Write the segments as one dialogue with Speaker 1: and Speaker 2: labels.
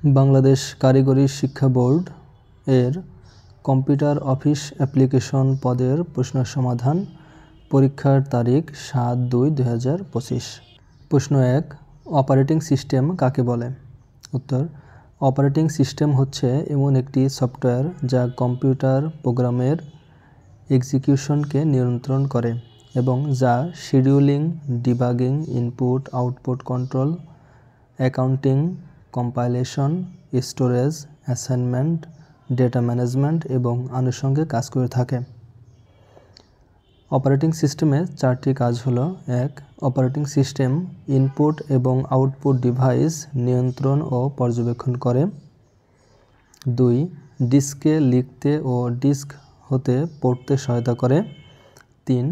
Speaker 1: বাংলাদেশ কারিগরি শিক্ষা বোর্ড এর কম্পিউটার অফিস অ্যাপ্লিকেশন পদের প্রশ্ন সমাধান। পরীক্ষার তারিখ 7/2/2025। প্রশ্ন 1, অপারেটিং সিস্টেম কাকে বলে? উত্তর, অপারেটিং সিস্টেম হচ্ছে এমন একটি সফটওয়্যার যা কম্পিউটার প্রোগ্রামের এক্সিকিউশনকে নিয়ন্ত্রণ করে এবং যা scheduling, debugging, input output control, accounting, compilation, storage, assignment, data management এবং আনুষঙ্গিক কাজ করে থাকে। অপারেটিং সিস্টেমের 4টি কাজ হলো: 1. অপারেটিং সিস্টেম ইনপুট এবং আউটপুট ডিভাইস নিয়ন্ত্রণ ও পর্যবেক্ষণ করে। 2. ডিস্কে লিখতে ও ডিস্ক হতে পড়তে সহায়তা করে। 3.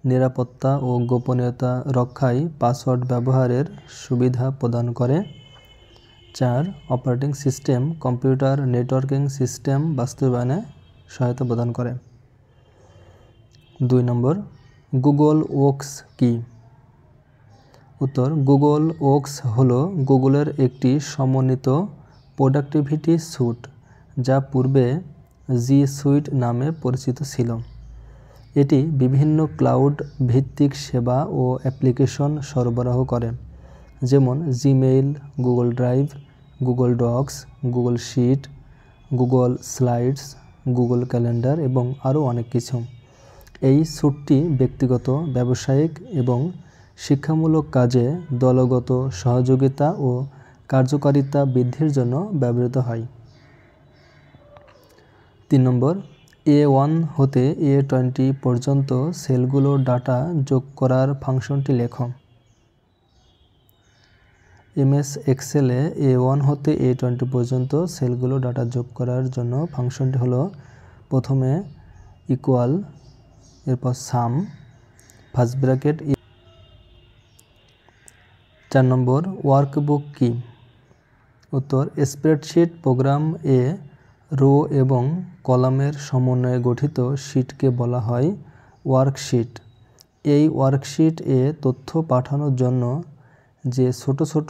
Speaker 1: নিরাপত্তা ও গোপনীয়তা রক্ষায় পাসওয়ার্ড ব্যবহারের সুবিধা প্রদান করে। 4. Operating system computer networking system বাস্তবায়নে সহায়তা প্রদান করে। 2 নম্বর, গুগল ওয়ার্কস কি? উত্তর, গুগল ওয়ার্কস হলো গুগলের একটি সমন্বিত প্রোডাক্টিভিটি স্যুট যা পূর্বে জি সুইট নামে পরিচিত ছিল। এটি বিভিন্ন ক্লাউড ভিত্তিক সেবা ও অ্যাপ্লিকেশন সরবরাহ করে, যেমন Gmail, Google Drive, Google Docs, Google Sheet, Google Slides, Google Calendar এবং আরও অনেক কিছু। এই স্যুটটি ব্যক্তিগত, ব্যবসায়িক এবং শিক্ষামূলক কাজে দলগত সহযোগিতা ও কার্যকারিতা বৃদ্ধির জন্য ব্যবহৃত হয়। 3 নম্বর, A1 হতে A20 পর্যন্ত সেলগুলোর ডাটা যোগ করার ফাংশনটি লেখো। এমএস এক্সেলে A1 হতে A20 পর্যন্ত সেলগুলো ডাটা যোগ করার জন্য ফাংশনটি হলো প্রথমে ইকুয়াল, এরপর সাম, ফার্স্ট ব্র্যাকেট। 4 নম্বর, ওয়ার্কবুক কি? উত্তর, স্প্রেডশিট প্রোগ্রাম এ রো এবং কলামের সমন্বয়ে গঠিত শিটকে বলা হয় ওয়ার্কশিট। এই ওয়ার্কশিট এ তথ্য পাঠানোর জন্য যে ছোট ছোট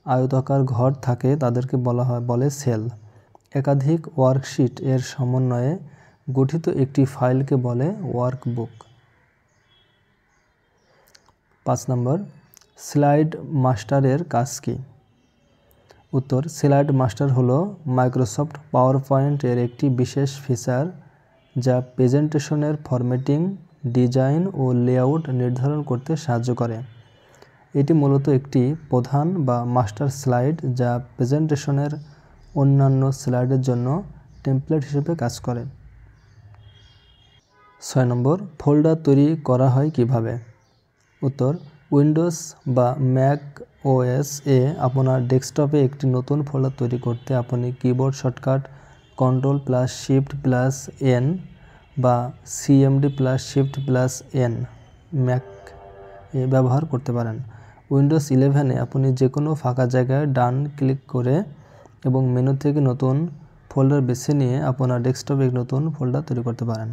Speaker 1: আয়তাকার ঘর থাকে তাদেরকে বলে সেল। একাধিক ওয়ার্কশিট এর সমন্বয়ে গঠিত একটি ফাইলকে বলে ওয়ার্কবুক। 5 নম্বর, স্লাইড মাস্টারের কাজ কি? উত্তর, স্লাইড মাস্টার হলো মাইক্রোসফট পাওয়ার পয়েন্ট এর একটি বিশেষ ফিচার যা প্রেজেন্টেশনের ফরম্যাটিং, ডিজাইন ও লেআউট নির্ধারণ করতে সাহায্য করে। এটি মূলত একটি প্রধান বা মাস্টার স্লাইড যা প্রেজেন্টেশনের অন্যান্য স্লাইডের জন্য টেমপ্লেট হিসেবে কাজ করে। 6 নম্বর, ফোল্ডার তৈরি করা হয় কিভাবে? উত্তর, উইন্ডোজ বা ম্যাক ওএস এ আপনার ডেস্কটপে একটি নতুন ফোল্ডার তৈরি করতে আপনি কিবোর্ড শর্টকাট Ctrl+Shift+N বা CMD+Shift+N ম্যাক এ ব্যবহার করতে পারেন। উইন্ডোজ 11-এ আপনি যে কোনো ফাঁকা জায়গায় ডান ক্লিক করে এবং মেনু থেকে নতুন ফোল্ডার বেছে নিয়ে আপনার ডেস্কটপে এক নতুন ফোল্ডার তৈরি করতে পারেন।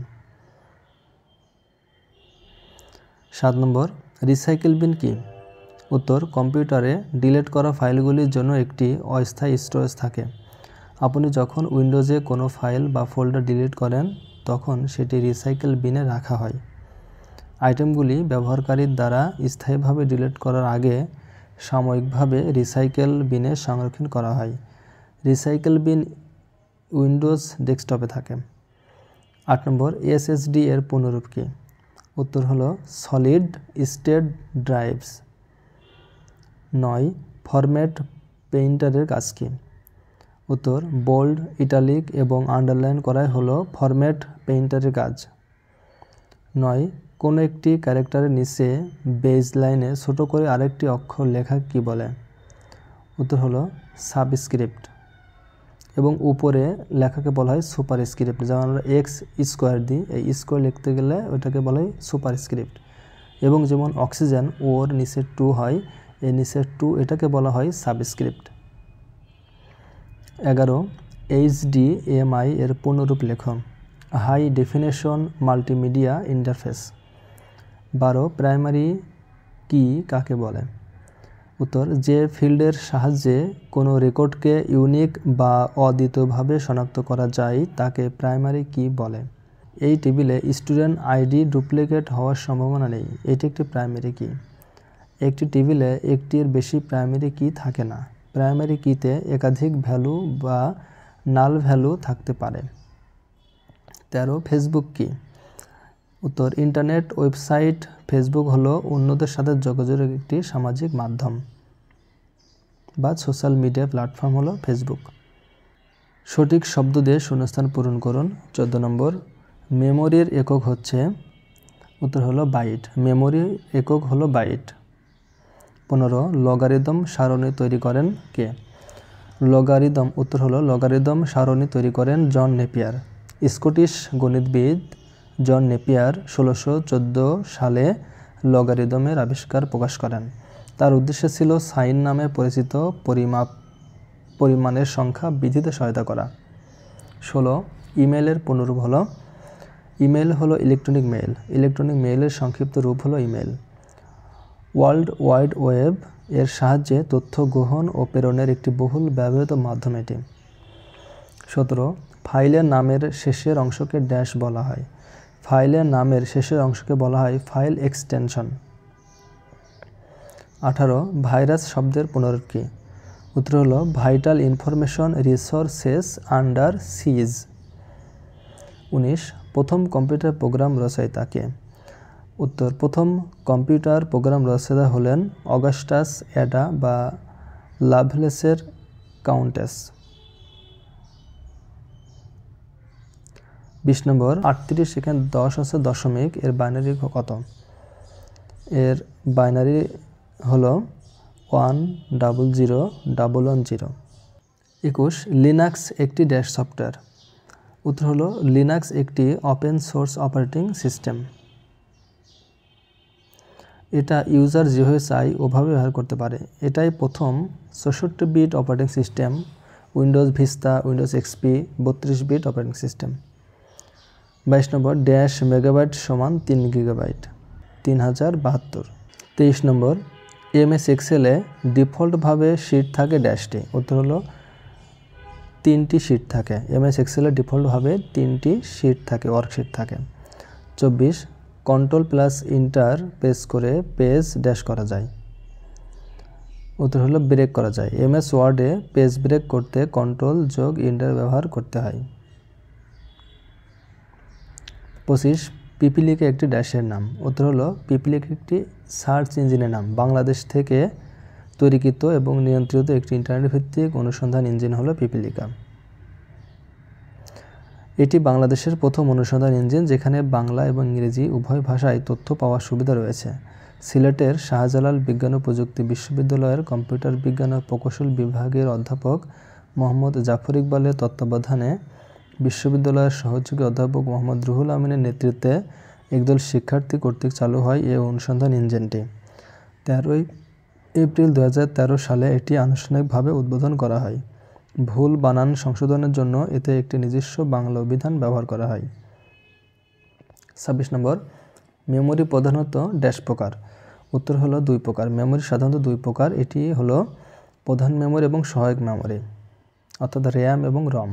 Speaker 1: 7 নম্বর, রিসাইকেল বিন কি? উত্তর, কম্পিউটারে ডিলিট করা ফাইলগুলির জন্য একটি অস্থায়ী স্টোরেজ থাকে। আপনি যখন উইন্ডোজে কোনো ফাইল বা ফোল্ডার ডিলিট করেন তখন সেটি রিসাইকেল বিনে রাখা হয়। আইটেমগুলি ব্যবহারকারীর দ্বারা স্থায়ীভাবে ডিলিট করার আগে সাময়িকভাবে রিসাইকেল বিনে সংরক্ষণ করা হয়। রিসাইকেল বিন উইন্ডোজ ডেস্কটপে থাকে। 8 নম্বর, এসএসডি এর পূর্ণরূপ কি? উত্তর হলো সলিড স্টেট ড্রাইভস। 9, ফরম্যাট পেইন্টারের কাজ কি? উত্তর, বোল্ড, ইটালিক এবং আন্ডারলাইন করাই হলো ফরম্যাট পেইন্টারের কাজ। 9, কোনো একটি ক্যারেক্টারের নিচে বেজ লাইনে ছোট করে আরেকটি অক্ষর লেখা কি বলে? উত্তর হলো সাবস্ক্রিপ্ট। এবং উপরে লেখাকে বলা হয় সুপারস্ক্রিপ্ট। যেমন আমরা এক্স স্কোয়ার দিই, এই স্কোয়ার লিখতে গেলে ওইটাকে বলা হয় সুপারস্ক্রিপ্ট। এবং যেমন অক্সিজেন ওর নিচে 2 হয়, এই নিচের 2 এটাকে বলা হয় সাবস্ক্রিপ্ট। 11, HDMI এর পূর্ণরূপ লেখো। High definition multimedia interface. 12, primary কি কাকে বলে? উত্তর, যে ফিল্ডের সাহায্যে কোনো রেকর্ডকে ইউনিক বা অদ্বিতীয়ভাবে শনাক্ত করা যায় তাকে প্রাইমারি কি বলে। এই টেবিলে স্টুডেন্ট আইডি ডুপ্লিকেট হওয়ার সম্ভাবনা নেই, এটি একটি প্রাইমারি কি। একটি টেবিলে একটির বেশি প্রাইমারি কি থাকে না। প্রাইমারি কিতে একাধিক ভ্যালু বা নাল ভ্যালু থাকতে পারে। 13, ফেসবুক কি। উত্তর, ইন্টারনেট ওয়েবসাইট ফেসবুক হলো অন্যদের সাথে যোগাযোগের একটি সামাজিক মাধ্যম বা সোশ্যাল মিডিয়া প্ল্যাটফর্ম হলো ফেসবুক। সঠিক শব্দ দিয়ে শূন্যস্থান পূরণ করুন। 14 নম্বর, মেমোরির একক হচ্ছে। উত্তর হলো বাইট। মেমোরির একক হলো বাইট। 15, লগারিদম সারণী তৈরি করেন কে। লগারিদম, উত্তর হলো লগারিদম সারণী তৈরি করেন জন নেপিয়ার। স্কটিশ গণিতবিদ জন নেপিয়ার 1614 সালে লগারিদমের আবিষ্কার প্রকাশ করেন। তার উদ্দেশ্য ছিল সাইন নামে পরিচিত পরিমাণের সংখ্যা বৃদ্ধিতে সহায়তা করা। 16, ইমেইলের পুনরূপ হলো। ইমেইল হলো ইলেকট্রনিক মেইল। ইলেকট্রনিক মেইলের সংক্ষিপ্ত রূপ হলো ইমেইল। ওয়ার্ল্ড ওয়াইড ওয়েব এর সাহায্যে তথ্য গ্রহণ ও প্রেরণের একটি বহুল ব্যবহৃত মাধ্যম এটি। 17, ফাইলের নামের শেষের অংশকে ড্যাশ বলা হয়। ফাইলের নামের শেষের অংশকে বলা হয় ফাইল এক্সটেনশন। 18, ভাইরাস শব্দের পুনরূপ কি। উত্তর হলো ভাইটাল ইনফরমেশন রিসোর্সেস আন্ডার সিজ। 19, প্রথম কম্পিউটার প্রোগ্রাম রচয়িতা কে। উত্তর, প্রথম কম্পিউটার প্রোগ্রাম রচয়িতা হলেন অগাস্টাস অ্যাডা বা লাভলেসের কাউন্টেস। 20 নম্বর, 38 এখানে 10 আছে দশমিক, এর বাইনারি কত। এর বাইনারি হলো 100110। 21, লিনাক্স একটি ড্যাশ সফটওয়্যার। উত্তর হলো লিনাক্স একটি ওপেন সোর্স অপারেটিং সিস্টেম। এটা ইউজার যেভাবে চায় ওভাবে ব্যবহার করতে পারে। এটাই প্রথম 64 bit operating system. Windows Vista, Windows XP 32 bit operating system. 22 number, dash megabyte সমান 3 গিগাবাইট 3072। 23 নম্বর, এমএস এক্সেলে ডিফল্টভাবে শিট থাকে ড্যাশটি। উত্তর হলো 3টি শিট থাকে। এমএস এক্সেলে ডিফল্টভাবে 3টি শিট থাকে, ওয়ার্কশিট থাকে। 24, কন্ট্রোল প্লাস ইন্টার প্রেস করে পেজ ড্যাশ করা যায়। উত্তর হলো ব্রেক করা যায়। এমএস ওয়ার্ডে পেজ ব্রেক করতে কন্ট্রোল যোগ ইন্টার ব্যবহার করতে হয়। 25, পিপিলিকা একটি ড্যাশের নাম। উত্তর হলো পিপিলিকা একটি সার্চ ইঞ্জিনের নাম। বাংলাদেশ থেকে তৈরিকৃত এবং নিয়ন্ত্রিত একটি ইন্টারনেট ভিত্তিক অনুসন্ধান ইঞ্জিন হলো পিপিলিকা। এটি বাংলাদেশের প্রথম অনুসন্ধান ইঞ্জিন যেখানে বাংলা এবং ইংরেজি উভয় ভাষায় তথ্য পাওয়ার সুবিধা রয়েছে। সিলেটের শাহজালাল বিজ্ঞান ও প্রযুক্তি বিশ্ববিদ্যালয়ের কম্পিউটার বিজ্ঞান ও প্রকৌশল বিভাগের অধ্যাপক মোহাম্মদ জাফর ইকবালের তত্ত্বাবধানে বিশ্ববিদ্যালয়ের সহযোগী অধ্যাপক মোহাম্মদ রুহুল আমিনের নেতৃত্বে একদল শিক্ষার্থী কর্তৃক চালু হয় এই অনুসন্ধান ইঞ্জিনটি। 13 এপ্রিল 2013 সালে এটি আনুষ্ঠানিকভাবে উদ্বোধন করা হয়। ভুল বানান সংশোধনের জন্য এতে একটি নিজস্ব বাংলা অভিধান ব্যবহার করা হয়। 26 নম্বর, মেমোরি প্রধানত ড্যাশ প্রকার। উত্তর হলো 2 প্রকার। মেমোরি সাধারণত 2 প্রকার। এটি হলো প্রধান মেমোরি এবং সহায়ক মেমোরি, অর্থাৎ র্যাম এবং রম।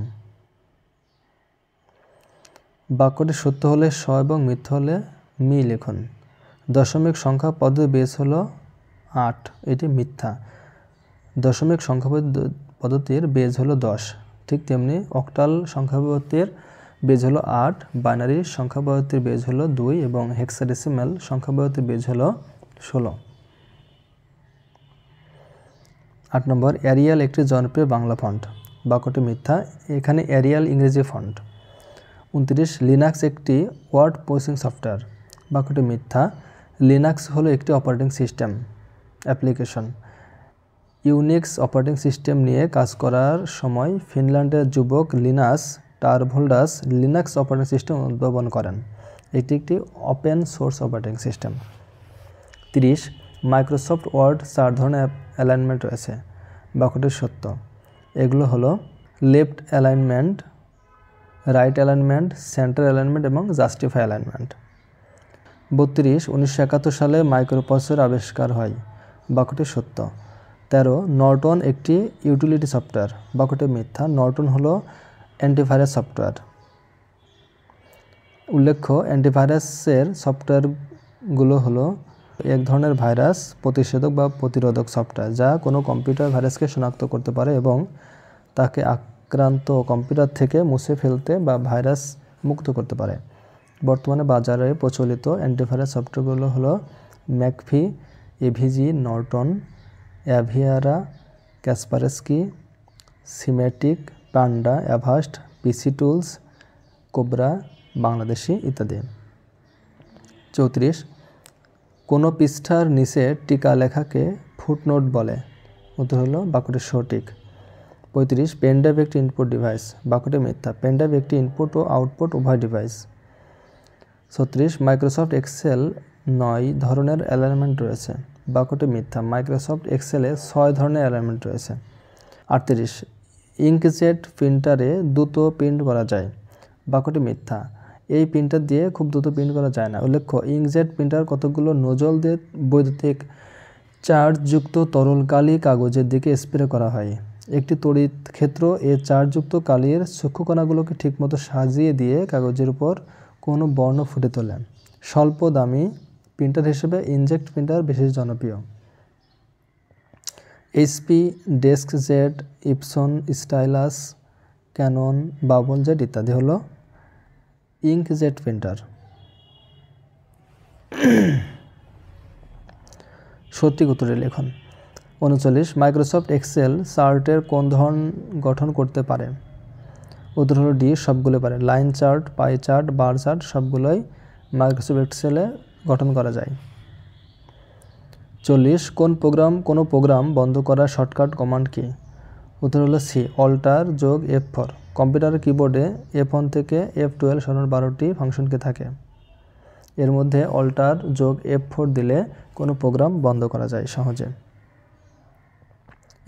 Speaker 1: বাক্যটি সত্য হলে স এবং মিথ্যা হলে মি লিখুন। দশমিক সংখ্যা পদ্ধতির বেস হলো 8, এটি মিথ্যা। দশমিক সংখ্যা পদ্ধতির বেজ হলো 10। ঠিক তেমনি অক্টাল সংখ্যা পদ্ধতির বেজ হলো 8, বাইনারি সংখ্যা পদ্ধতির বেজ হলো 2 এবং হেক্সাডেসিমাল সংখ্যা পদ্ধতির বেজ হলো 16। 8 নম্বর, এরিয়াল একটি জনপ্রিয় বাংলা ফন্ট। বাক্যটি মিথ্যা, এখানে এরিয়াল ইংরেজি ফন্ট। 29, লিনাক্স একটি ওয়ার্ড প্রসেসিং সফটওয়্যার। বাক্যটি মিথ্যা, লিনাক্স হলো একটি operating system application. Unix operating system নিয়ে কাজ করার সময় ফিনল্যান্ডের যুবক Linus Torvalds Linux operating system উদ্ভাবন করেন। এটি একটি open source operating system. 30, Microsoft Word 4 ধরনের অ্যালাইনমেন্ট রয়েছে। বাক্যটি সত্য। এগুলো হলো left alignment, right alignment, centre alignment এবং জাস্টিফাই অ্যালাইনমেন্ট। 32, 1971 সালে মাইক্রোপ্রসেসর আবিষ্কার হয়। বাক্যটি সত্য। 13 নর্টন একটি ইউটিলিটি সফটওয়্যার, বাক্যটি মিথ্যা। নর্টন হলো অ্যান্টিভাইরাস সফটওয়্যার। উল্লেখ্য অ্যান্টিভাইরাসের সফটওয়্যারগুলো হলো এক ধরনের ভাইরাস প্রতিষেধক বা প্রতিরোধক সফটওয়্যার যা কোনো কম্পিউটার ভাইরাসকে শনাক্ত করতে পারে এবং তাকে আক্রান্ত কম্পিউটার থেকে মুছে ফেলতে বা ভাইরাস মুক্ত করতে পারে। বর্তমানে বাজারে প্রচলিত অ্যান্টিভাইরাস সফটওয়্যারগুলো হলো McAfee, AVG, Norton, Avira, Kaspersky, Symantec, Panda, Avast, PC tools, Cobra, Bangladeshi ইত্যাদি। 34 কোনো পৃষ্ঠার নিচে টিকা লেখাকে ফুটনোট বলে। উত্তর হলো বাক্যটি সঠিক। 35 পেনড্রাইভ একটি ইনপুট ডিভাইস, বাক্যটি মিথ্যা। পেনড্রাইভ একটি ইনপুট ও আউটপুট উভয় ডিভাইস। 36 মাইক্রোসফট এক্সেল 9 ধরনের অ্যালাইনমেন্ট রয়েছে, বাক্যটি মিথ্যা। মাইক্রোসফট এক্সেলে 6 ধরনের অ্যালাইনমেন্ট রয়েছে। 38 ইঙ্কজেট প্রিন্টারে দ্রুত প্রিন্ট করা যায়, বাক্যটি মিথ্যা। এই প্রিন্টার দিয়ে খুব দ্রুত প্রিন্ট করা যায় না। উল্লেখ্য ইঙ্কজেট প্রিন্টার কতগুলো নোজল দিয়ে বৈদ্যুতিক চার্জযুক্ত তরল কালি কাগজের দিকে স্প্রে করা হয়। একটি তড়িৎ ক্ষেত্র এ চার্জযুক্ত কালির সূক্ষ্মকণাগুলোকে ঠিকমতো সাজিয়ে দিয়ে কাগজের উপর কোনো বর্ণ ফুটে তোলে। স্বল্প দামি প্রিন্টার হিসেবে ইনজেক্ট প্রিন্টার বেশি জনপ্রিয়। HP, DeskJet, Epson, Stylus, Canon, Bubble Jet ইত্যাদি হলো ইঙ্কজেট প্রিন্টার। সঠিক উত্তরে লিখুন। 39 মাইক্রোসফট এক্সেল চার্টের কোন ধরন গঠন করতে পারে। উত্তর হলো ডি, সবগুলো পারে। Line chart, pie chart, bar chart সবগুলোই মাইক্রোসফট এক্সেলে গঠন করা যায়। 40 কোনো প্রোগ্রাম বন্ধ করার শর্টকাট কমান্ড কি। উত্তর হলো সি, অল্টার যোগ F4। কম্পিউটারের কিবোর্ডে F1 থেকে F12 সরানোর 12টি ফাংশন কি থাকে। এর মধ্যে অল্টার যোগ F4 দিলে কোনো প্রোগ্রাম বন্ধ করা যায় সহজে।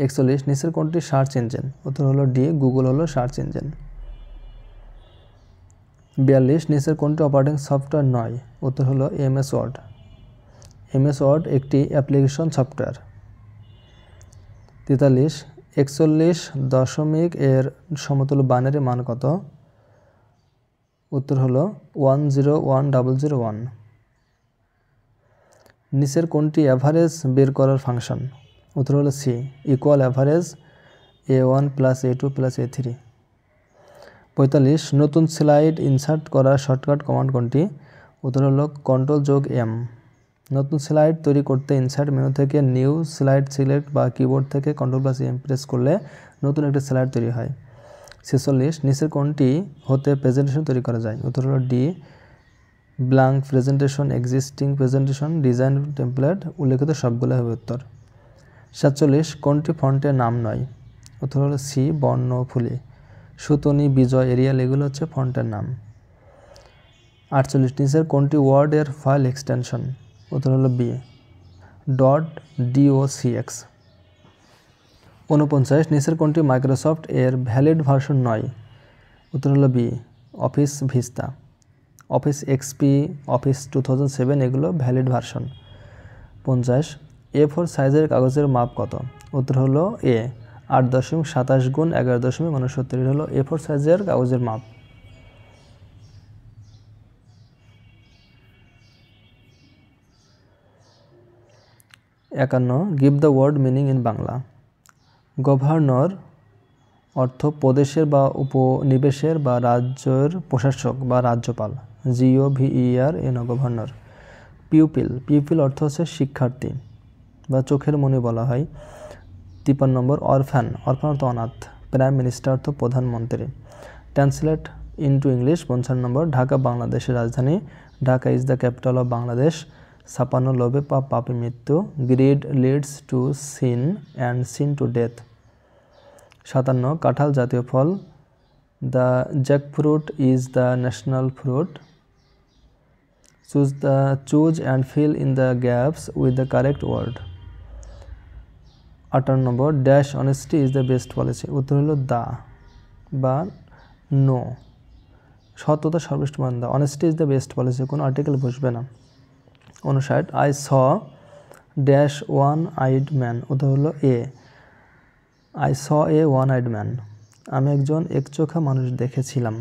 Speaker 1: 41 নিচের কোনটি সার্চ ইঞ্জিন। উত্তর হলো ডি, গুগল হলো সার্চ ইঞ্জিন। 42 নিচের কোনটি অপারেটিং সফটওয়্যার নয়। উত্তর হলো এমএস ওয়ার্ড। এমএস ওয়ার্ড একটি অ্যাপ্লিকেশন সফটওয়্যার। 43 41 দশমিক এর সমতুল্য বাইনারি মান কত। উত্তর হলো 101001। নিচের কোনটি অ্যাভারেজ বের করার ফাংশন। উত্তর হলো C, equal average A1 + A2 + A3। 45 নতুন স্লাইড ইনসার্ট করার শর্টকাট কমান্ড কোনটি। উত্তর হলো কন্ট্রোল যোগ M। নতুন স্লাইড তৈরি করতে ইনসার্ট মেনু থেকে নিউ স্লাইড সিলেক্ট বা কিবোর্ড থেকে কন্ট্রোল+M প্রেস করলে নতুন একটি স্লাইড তৈরি হয়। 46 নিচের কোনটি হতে প্রেজেন্টেশন তৈরি করা যায়। উত্তর হলো D, blank presentation, existing presentation, design template. উল্লেখিত সবগুলো হবে উত্তর। 47 কোনটি ফন্টের নাম নয়। উত্তর হলো সি, বর্ণফুলী। সুতনি, বিজয়, এরিয়াল এগুলো হচ্ছে ফন্টের নাম। 48 নিচের কোনটি ওয়ার্ড এর ফাইল এক্সটেনশন। উত্তর হলো বি, .docx। 49 নিচের কোনটি মাইক্রোসফট এর ভ্যালিড ভার্সন নয়। উত্তর হলো B, Office Vista. Office XP, Office 2007 এগুলো ভ্যালিড ভার্সন। 50 A4 সাইজের কাগজের মাপ কত। উত্তর হলো এ, 8.27 × 11.69 হলো A4 সাইজের কাগজের মাপ। 51 give the word meaning in Bangla. Governor অর্থ প্রদেশের বা উপনিবেশের বা রাজ্যের প্রশাসক বা রাজ্যপাল। GOVERN governor. পিউপিল অর্থ হচ্ছে শিক্ষার্থী বা চোখের মনি বলা হয়। 53 নম্বর অরফ্যান অর্থ অনাথ। প্রাইম মিনিস্টার অর্থ প্রধানমন্ত্রী। Translate into English. 55 নম্বর ঢাকা বাংলাদেশের রাজধানী। Dhaka is the capital of Bangladesh. 56 লোভে পাপে মৃত্যু। Greed leads to sin and sin to death. 57 কাঁঠাল জাতীয় ফল। The jackfruit is the national fruit. Choose and fill in the gaps with the correct word. 58 নম্বর dash honesty is the best policy. উত্তর হলো the বা no. সত্যতা সর্বশ্রেষ্ঠ মান। The honesty is the best policy, কোনো আর্টিকেল বসবে না। 59 I saw dash one eyed man, উত্তর হলো a. I saw a one eyed man, আমি একজন একচোখা মানুষ দেখেছিলাম।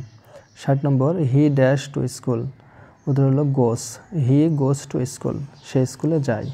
Speaker 1: 60 নম্বর, হি ড্যাশ টু স্কুল, উত্তর হলো গোস, হি গোস টু স্কুল, সে স্কুলে যায়।